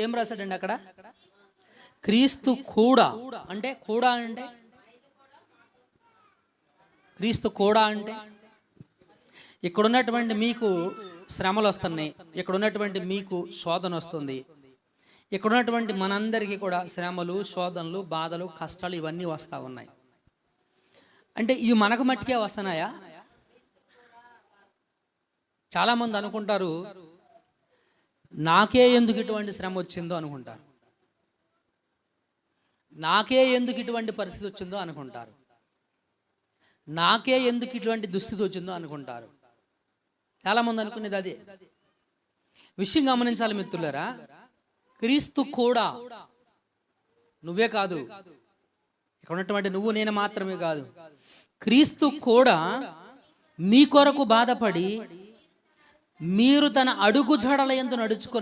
ఏం రాశాడండి అక్కడ? క్రీస్తు కూడా అంటే క్రీస్తు కూడా అంటే ఇక్కడున్నటువంటి మీకు శ్రమలు వస్తున్నాయి, ఇక్కడున్నటువంటి మీకు శోధన వస్తుంది, ఇక్కడున్నటువంటి మనందరికీ కూడా శ్రమలు, శోధనలు, బాధలు, కష్టాలు ఇవన్నీ వస్తూ ఉన్నాయి. అంటే ఇవి మనకు మట్టికే వస్తున్నాయా? చాలామంది అనుకుంటారు నాకే ఎందుకు ఇటువంటి శ్రమ వచ్చిందో అనుకుంటారు, నాకే ఎందుకు ఇటువంటి పరిస్థితి వచ్చిందో అనుకుంటారు, నాకే ఎందుకు ఇటువంటి దుస్థితి వచ్చిందో అనుకుంటారు. చాలామంది అనుకునేది అదే. విషయం గమనించాలి మిత్రులారా, క్రీస్తు కూడా, నువ్వే కాదు, ఇక్కడ ఉన్నటువంటి నువ్వు నేను మాత్రమే కాదు, క్రీస్తు కూడా మీ కొరకు బాధపడి మీరు తన అడుగు జాడల యందు నడుచుకున్న